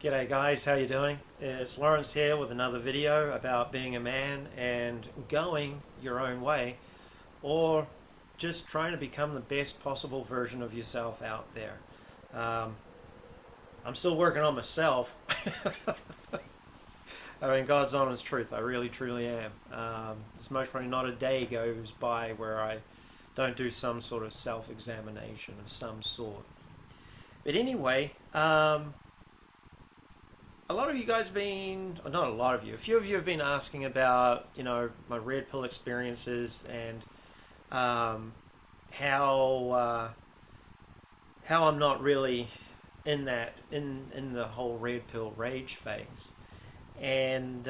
G'day guys, how you doing? It's Lawrence here with another video about being a man and going your own way, or just trying to become the best possible version of yourself out there. Um, I'm still working on myself. I mean, God's honest truth, I really truly am. There's most probably not a day goes by where I don't do some sort of self-examination of some sort. But anyway, a lot of you guys have been, or not a lot of you, a few of you have been asking about, my red pill experiences and how I'm not really in the whole red pill rage phase. And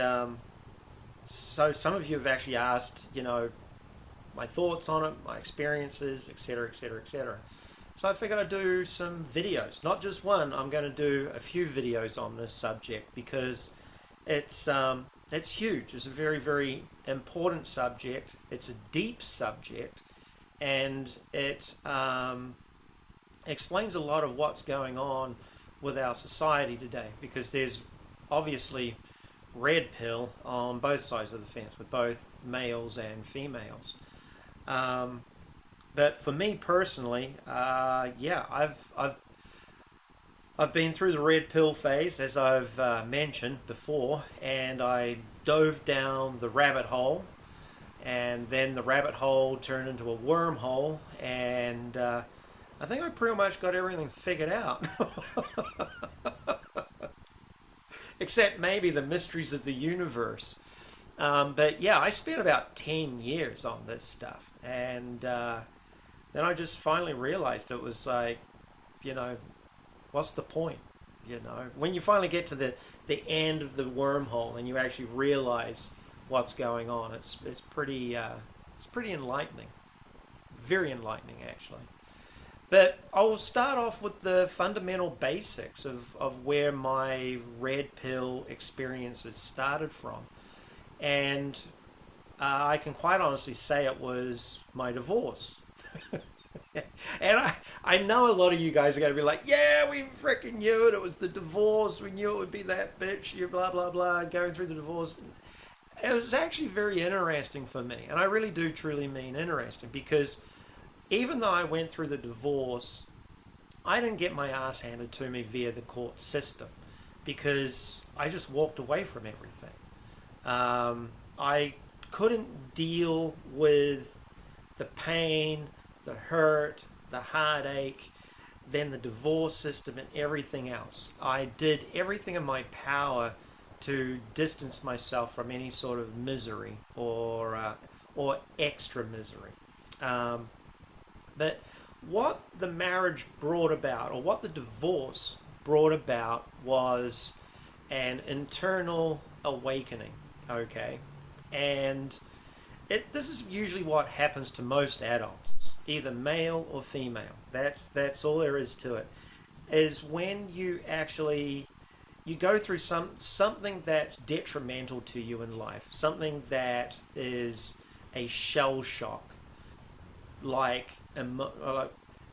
so some of you have actually asked, my thoughts on it, my experiences, etc., etc., etc. So I figured I'd do some videos, not just one. I'm going to do a few videos on this subject because it's huge. It's a very, very important subject. It's a deep subject, and it explains a lot of what's going on with our society today. Because there's obviously red pill on both sides of the fence with both males and females. But for me personally, I've been through the red pill phase, as I've mentioned before, and I dove down the rabbit hole, and then the rabbit hole turned into a wormhole, and I think I pretty much got everything figured out. Except maybe the mysteries of the universe. But yeah, I spent about 10 years on this stuff, and then I just finally realized it was like, what's the point? When you finally get to the end of the wormhole and you actually realize what's going on, it's pretty enlightening, very enlightening actually. But I'll start off with the fundamental basics of where my red pill experiences started from, and I can quite honestly say it was my divorce. And I know a lot of you guys are going to be like, yeah, we freaking knew it. It was the divorce. We knew it would be that bitch. You blah, blah, blah, going through the divorce. It was actually very interesting for me. And I really do truly mean interesting, because even though I went through the divorce, I didn't get my ass handed to me via the court system, because I just walked away from everything. I couldn't deal with the pain, the hurt, the heartache, then the divorce system and everything else. I did everything in my power to distance myself from any sort of misery or extra misery. But what the marriage brought about, or what the divorce brought about, was an internal awakening, okay? And this is usually what happens to most adults, either male or female. That's all there is to it. Is when you go through something that's detrimental to you in life, something that is a shell shock,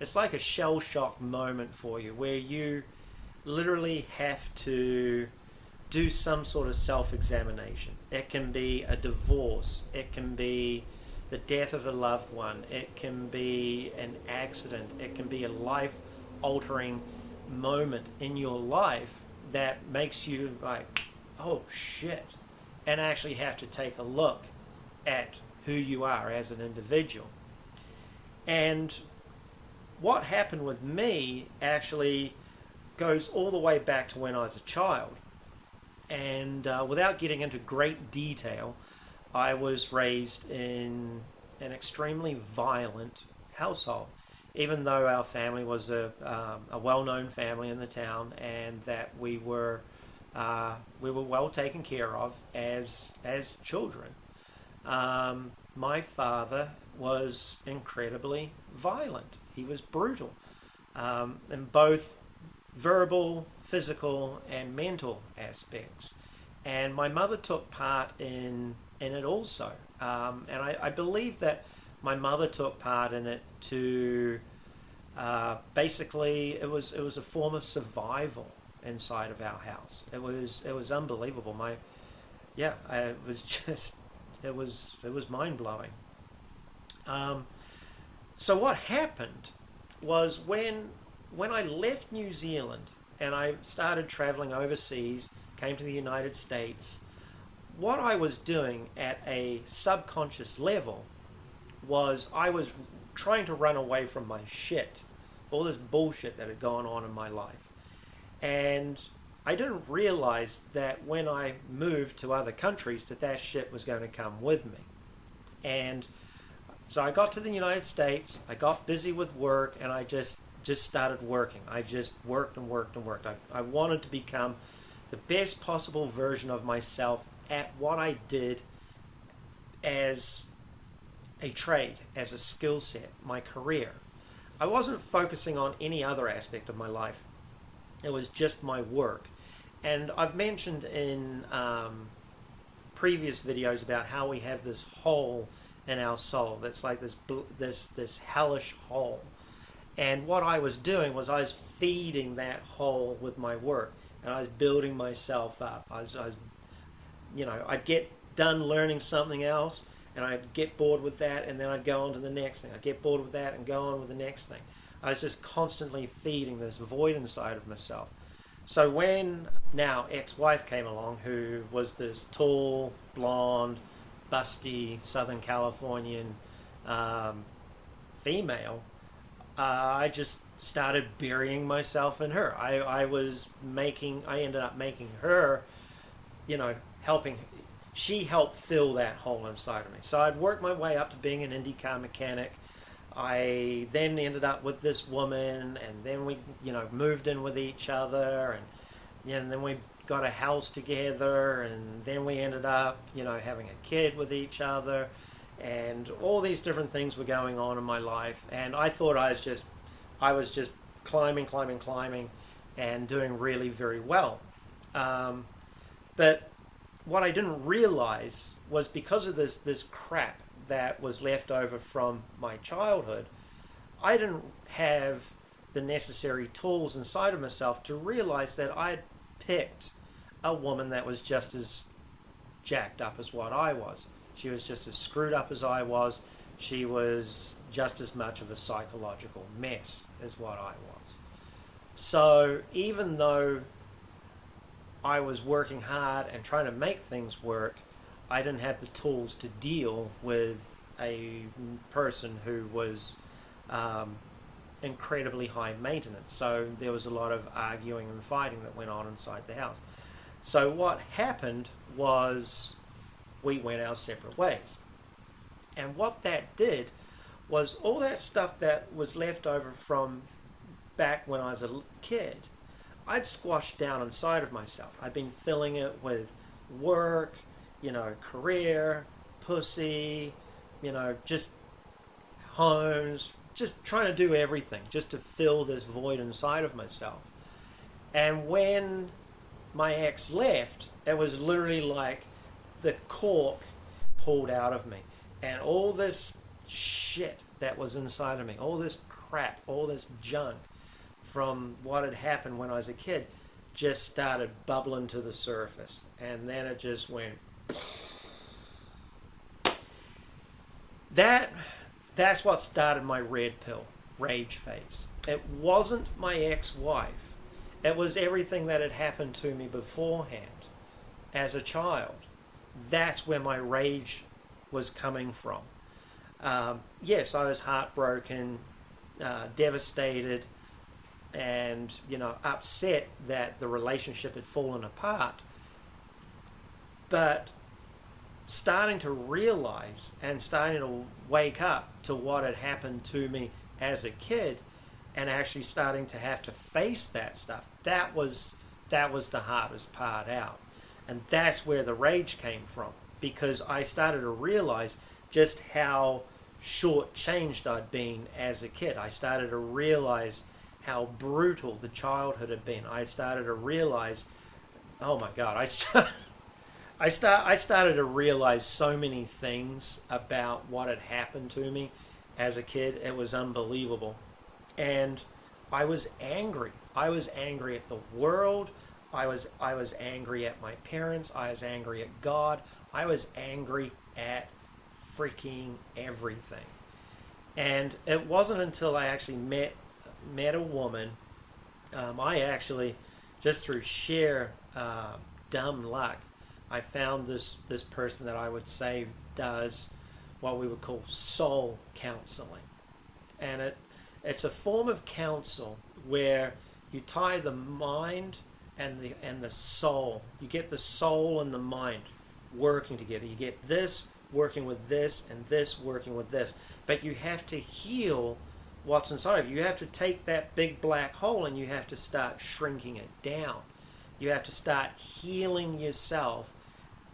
it's like a shell shock moment for you, where you literally have to do some sort of self-examination. It can be a divorce, it can be the death of a loved one, it can be an accident, it can be a life-altering moment in your life that makes you like, oh shit, and actually have to take a look at who you are as an individual. And what happened with me actually goes all the way back to when I was a child. And without getting into great detail, I was raised in an extremely violent household, even though our family was a well-known family in the town, and that we were well taken care of as children. My father was incredibly violent. He was brutal, in both verbal, physical, and mental aspects. And my mother took part in it also. And I believe that my mother took part in it to basically, it was a form of survival. inside of our house. It was unbelievable. It was just it was mind blowing. So what happened was when I left New Zealand and I started traveling overseas, came to the United States, what I was doing at a subconscious level was I was trying to run away from my shit, all this bullshit that had gone on in my life. And I didn't realize that when I moved to other countries that shit was going to come with me. And so I got to the United States, I got busy with work, and I just started working. I just worked and worked and worked. I wanted to become the best possible version of myself at what I did as a trade, as a skill set, my career. I wasn't focusing on any other aspect of my life. It was just my work. And I've mentioned in previous videos about how we have this hole in our soul that's like this hellish hole. And what I was doing was I was feeding that hole with my work, and I was building myself up. I'd get done learning something else, and I'd get bored with that, and then I'd go on to the next thing. I'd get bored with that and go on with the next thing. I was just constantly feeding this void inside of myself. So when now ex-wife came along, who was this tall, blonde, busty, Southern Californian female, I just started burying myself in her. I ended up making her, helping. She helped fill that hole inside of me. So I'd worked my way up to being an Indy car mechanic. I then ended up with this woman, and then we, moved in with each other, and then we got a house together, and then we ended up, having a kid with each other, and all these different things were going on in my life. And I thought I was just climbing, and doing really very well. But what I didn't realize was because of this crap that was left over from my childhood, I didn't have the necessary tools inside of myself to realize that I'd picked a woman that was just as jacked up as what I was. She was just as screwed up as I was. She was just as much of a psychological mess as what I was. So even though I was working hard and trying to make things work, I didn't have the tools to deal with a person who was incredibly high maintenance. So there was a lot of arguing and fighting that went on inside the house. So what happened was we went our separate ways. And what that did was all that stuff that was left over from back when I was a kid, I'd squashed down inside of myself. I'd been filling it with work, career, pussy, just homes, just trying to do everything just to fill this void inside of myself. And when my ex left, it was literally like the cork pulled out of me. And all this shit that was inside of me, all this crap, all this junk from what had happened when I was a kid just started bubbling to the surface. And then it just went. That's what started my red pill rage phase. It wasn't my ex-wife. It was everything that had happened to me beforehand as a child. That's where my rage was coming from. Yes, I was heartbroken, devastated, and upset that the relationship had fallen apart. But starting to realize and starting to wake up to what had happened to me as a kid, and actually starting to have to face that stuff, that was the hardest part out. And that's where the rage came from, because I started to realize just how short-changed I'd been as a kid. I started to realize how brutal the childhood had been. I started to realize, oh my God, I started to realize so many things about what had happened to me as a kid. It was unbelievable. And I was angry. I was angry at the world. I was angry at my parents. I was angry at God. I was angry at freaking everything. And it wasn't until I actually met a woman. I actually, just through sheer dumb luck, I found this person that I would say does what we would call soul counseling, and it's a form of counsel where you tie the mind and the soul. You get the soul and the mind working together. You get this working with this and this working with this, but you have to heal what's inside of you. You have to take that big black hole and you have to start shrinking it down. You have to start healing yourself,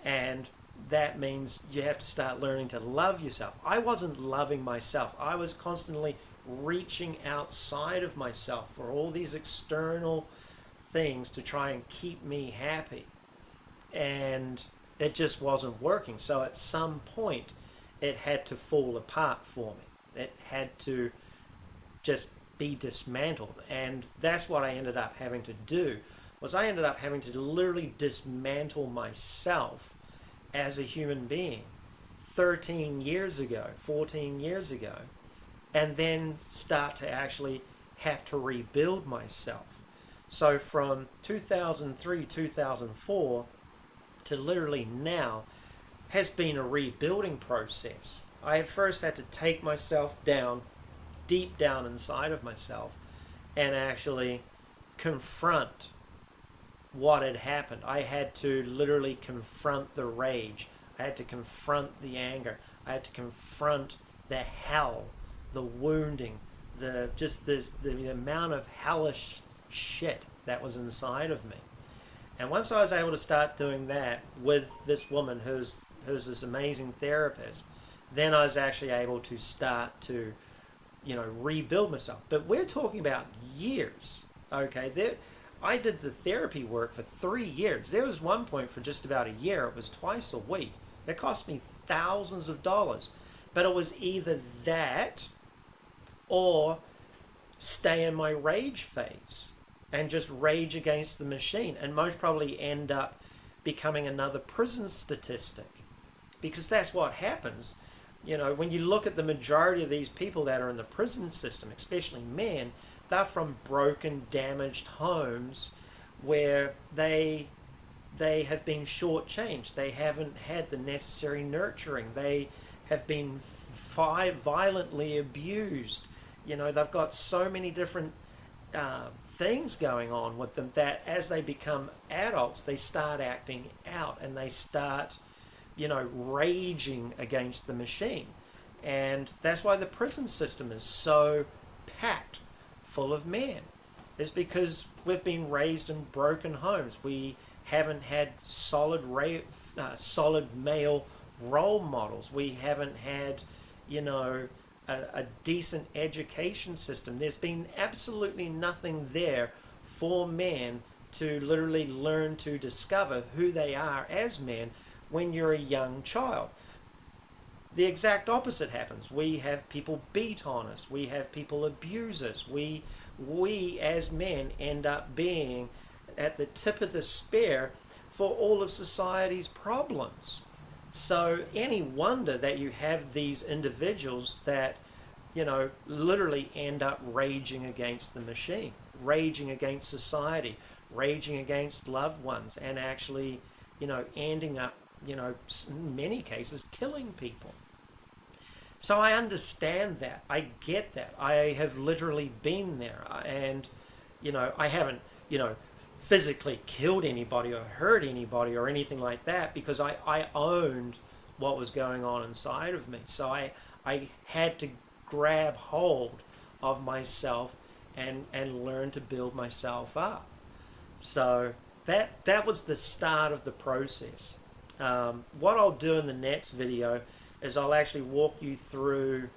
and that means you have to start learning to love yourself. I wasn't loving myself. I was constantly reaching outside of myself for all these external things to try and keep me happy, and it just wasn't working. So at some point it had to fall apart for me. It had to just be dismantled, and that's what I ended up having to do. Was I ended up having to literally dismantle myself as a human being 13 years ago, 14 years ago, and then start to actually have to rebuild myself. So from 2003, 2004 to literally now has been a rebuilding process. I first had to take myself down, deep down inside of myself, and actually confront what had happened. I had to literally confront the rage. I had to confront the anger. I had to confront the hell, the wounding, the amount of hellish shit that was inside of me. And once I was able to start doing that with this woman who's this amazing therapist, then I was actually able to start to, rebuild myself. But we're talking about years, okay? I did the therapy work for 3 years. There was one point for just about a year, it was twice a week. It cost me thousands of dollars. But it was either that or stay in my rage phase and just rage against the machine, and most probably end up becoming another prison statistic. Because that's what happens. When you look at the majority of these people that are in the prison system, especially men, they're from broken, damaged homes where they have been shortchanged. They haven't had the necessary nurturing. They have been violently abused. They've got so many different things going on with them that as they become adults, they start acting out and they start, raging against the machine. And that's why the prison system is so packed full of men. Is because we've been raised in broken homes. We haven't had solid male role models. We haven't had, a decent education system. There's been absolutely nothing there for men to literally learn to discover who they are as men when you're a young child. The exact opposite happens. We have people beat on us. We have people abuse us. We as men end up being at the tip of the spear for all of society's problems. So any wonder that you have these individuals that, literally end up raging against the machine, raging against society, raging against loved ones, and actually, ending up, in many cases, killing people. So I understand that. I get that. I have literally been there. And, I haven't, physically killed anybody or hurt anybody or anything like that, because I owned what was going on inside of me. So I had to grab hold of myself and learn to build myself up. So that was the start of the process. What I'll do in the next video is I'll actually walk you through,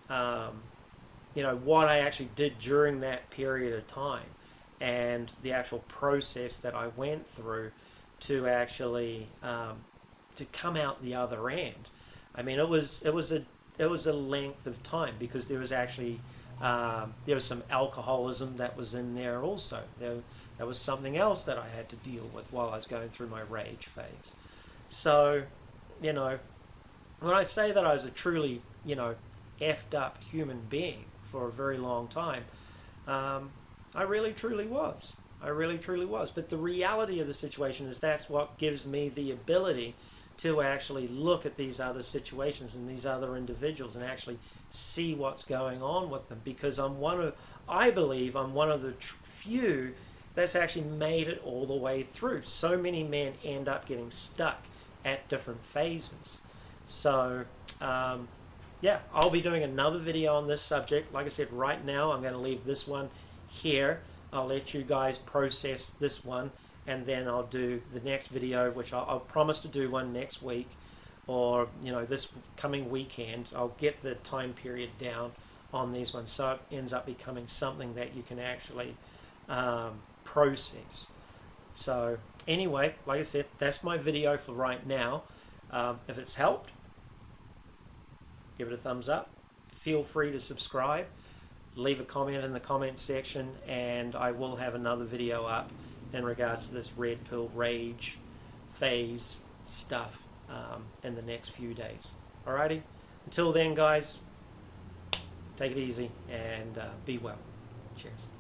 what I actually did during that period of time and the actual process that I went through to actually to come out the other end. I mean, it was a length of time, because there was actually There was some alcoholism that was in there also. There was something else that I had to deal with while I was going through my rage phase. So, you know, when I say that I was a truly, you know, effed up human being for a very long time, I really truly was. I really truly was. But the reality of the situation is that's what gives me the ability to actually look at these other situations and these other individuals and actually see what's going on with them, because I believe I'm one of the few that's actually made it all the way through. So many men end up getting stuck at different phases. So yeah, I'll be doing another video on this subject. Like I said, right now I'm going to leave this one here. I'll let you guys process this one, and then I'll do the next video, which I'll promise to do one next week, or you know, this coming weekend. I'll get the time period down on these ones so it ends up becoming something that you can actually process. So anyway, like I said, that's my video for right now. If it's helped, give it a thumbs up. Feel free to subscribe. Leave a comment in the comment section, and I will have another video up in regards to this red pill rage phase stuff in the next few days. Alrighty, until then guys, take it easy and be well. Cheers.